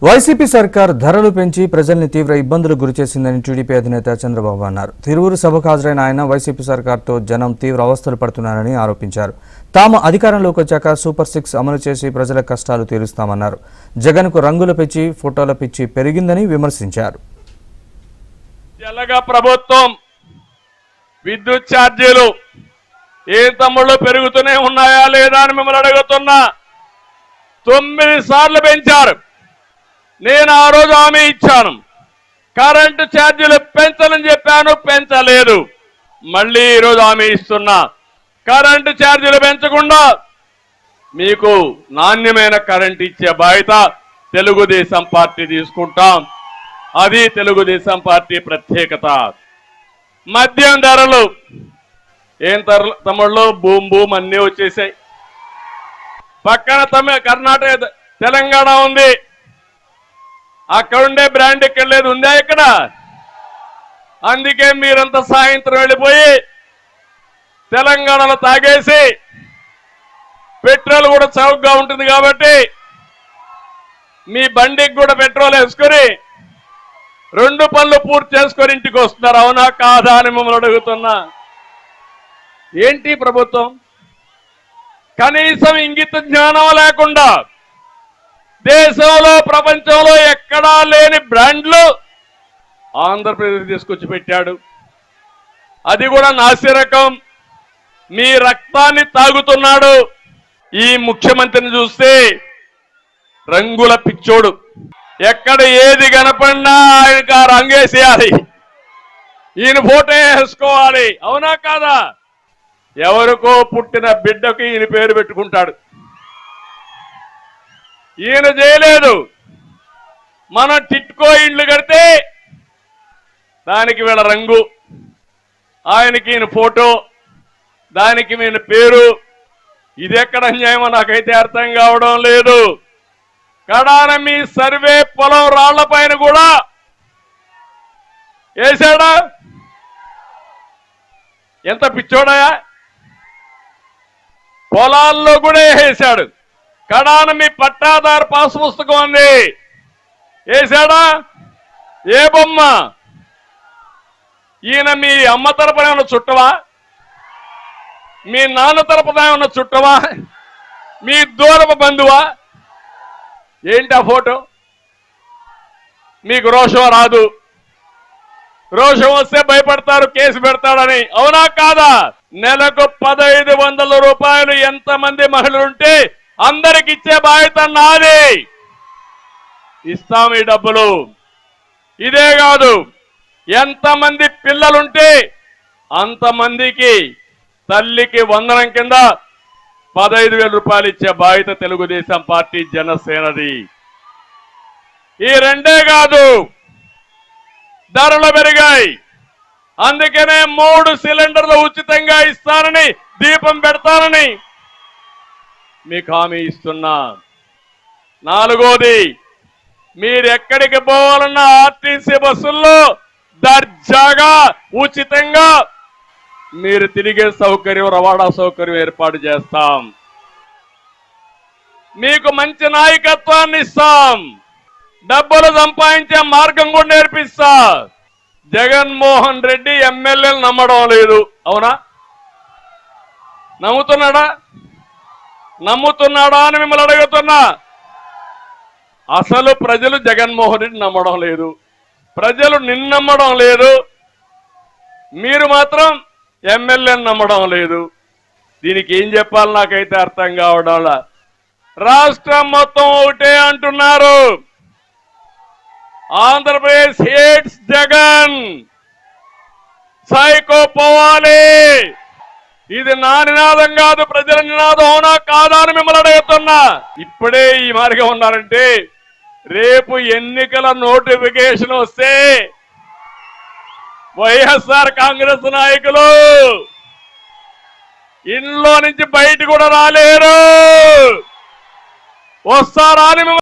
YCP సర్కార్ ధరలు పెంచి ప్రజల్ని తీవ్ర ఇబ్బందులకు గురిచేసిందని టీడీపీ అధినేత చంద్రబాబు అన్నారు. తిరువురు సభకు హాజరైన ఆయన వైసీపీ సర్కార్తో జనం తీవ్ర అవస్థలు పడుతున్నారని ఆరోపించారు. తాము అధికారంలోకి వచ్చాక సూపర్ 6 అమలు చేసి ప్రజల కష్టాలు తీరుస్తామన్నారు. జగన్కు రంగుల పిచ్చి, ఫోటోల పిచ్చి పెరిగిందని విమర్శించారు. ప్రభుత్వం విద్యుత్ ఛార్జీలు ఏ తమ్ముళ్ళు పెరుగుతూనే ఉన్నాయా లేదా అని మిమ్మల్ని అడుగుతున్నా. 9 సార్లు పెంచారు. నేను ఆ రోజు హామీ ఇచ్చాను, కరెంటు ఛార్జీలు పెంచనని చెప్పాను, పెంచలేదు. మళ్ళీ ఈరోజు హామీ ఇస్తున్నా, కరెంటు ఛార్జీలు పెంచకుండా మీకు నాణ్యమైన కరెంటు ఇచ్చే బాధ్యత తెలుగుదేశం పార్టీ తీసుకుంటాం. అది తెలుగుదేశం పార్టీ ప్రత్యేకత. మద్యం ధరలు ఏం తమ్ముళ్ళు బూమ్ బూమ్ అన్నీ వచ్చేసాయి. పక్కన కర్ణాటక తెలంగాణ ఉంది, అక్కడుండే బ్రాండ్ ఇక్కడ లేదు, ఉందా ఇక్కడ? అందుకే మీరంతా సాయంత్రం వెళ్ళిపోయి తెలంగాణలో తాగేసి పెట్రోల్ కూడా చౌకగా ఉంటుంది కాబట్టి మీ బండికి కూడా పెట్రోల్ వేసుకొని 2 పనులు పూర్తి చేసుకొని ఇంటికి వస్తున్నారు. అవునా కాదా అని మిమ్మల్ని అడుగుతున్నా. ఏంటి ప్రభుత్వం? కనీసం ఇంగిత జ్ఞానం లేకుండా దేశంలో ప్రపంచంలో ఎక్కడా లేని బ్రాండ్లు ఆంధ్రప్రదేశ్ తీసుకొచ్చి పెట్టాడు. అది కూడా నాసిరకం. మీ రక్తాన్ని తాగుతున్నాడు. ఈ ముఖ్యమంత్రిని చూస్తే రంగుల పిచ్చోడు. ఎక్కడ ఏది కనపడినా ఆయనకు ఆ రంగేసేయాలి, ఈయన ఫోటో వేసుకోవాలి. అవునా కాదా? ఎవరికో పుట్టిన బిడ్డకి ఈయన పేరు పెట్టుకుంటాడు. ఈయన చేయలేదు. మన టిట్కో ఇండ్లు కడితే దానికి వీళ్ళ రంగు, ఆయనకి ఈయన ఫోటో, దానికి ఈయన పేరు. ఇది ఎక్కడ అన్యాయమో నాకైతే అర్థం కావడం లేదు. కడాన మీ సర్వే పొలం రాళ్ల పైన కూడా వేసాడా? ఎంత పిచ్చోడయా! పొలాల్లో కూడా వేసాడు. కడాన మీ పట్టాదారు పాస్ పుస్తకం ఉంది, వేసాడా? ఏ బొమ్మ? ఈయన మీ అమ్మ తరపున ఏమన్నా చుట్టవా? మీ నాన్న తరపున ఏమన్నా చుట్టవా? మీ దూరపు బంధువా? ఏంటి ఆ ఫోటో? మీకు రోషం రాదు. రోషం వస్తే భయపడతారు, కేసు పెడతాడని. అవునా కాదా? నెలకు 1500 రూపాయలు ఎంతమంది మహిళలుంటే అందరికి ఇచ్చే బాధ్యత నాది. ఇస్తాం ఈ డబ్బులు. ఇదే కాదు, ఎంతమంది పిల్లలుంటే అంతమందికి తల్లికి వందనం కింద 15,000 రూపాయలు ఇచ్చే బాధ్యత తెలుగుదేశం పార్టీ జనసేనది. ఈ రెండే కాదు, ధరలు పెరిగాయి. అందుకనే 3 సిలిండర్లు ఉచితంగా ఇస్తానని, దీపం పెడతానని మీకు హామీ ఇస్తున్నా. 4వది, మీరు ఎక్కడికి పోవాలన్నా ఆర్టీసీ బస్సుల్లో దర్జాగా ఉచితంగా మీరు తిరిగే సౌకర్యం, రవాణా సౌకర్యం ఏర్పాటు చేస్తాం. మీకు మంచి నాయకత్వాన్ని ఇస్తాం. డబ్బులు సంపాదించే మార్గం కూడా నేర్పిస్తా. జగన్మోహన్ రెడ్డి ఎమ్మెల్యేలు నమ్మడం లేదు. అవునా? నమ్ముతున్నాడా అని మిమ్మల్ని అడుగుతున్నా. అసలు ప్రజలు జగన్మోహన్ రెడ్డి నమ్మడం లేదు, ప్రజలు నిన్ను నమ్మడం లేదు, మీరు మాత్రం ఎమ్మెల్యేని నమ్మడం లేదు. దీనికి ఏం చెప్పాలి నాకైతే అర్థం కావడంలా. రాష్ట్రం మొత్తం ఒకటే అంటున్నారు, ఆంధ్రప్రదేశ్ హేట్స్ జగన్, సైకో పోవాలి. ఇది నా నినాదం కాదు, ప్రజల నినాదం. అవునా కాదా అని మిమ్మల్ని అడుగుతున్నా. ఇప్పుడే ఈ మార్గం ఉన్నారంటే రేపు ఎన్నికల నోటిఫికేషన్ వస్తే వైఎస్ఆర్ కాంగ్రెస్ నాయకులు ఇంట్లో నుంచి బయట కూడా రాలేరు. వస్తారా అని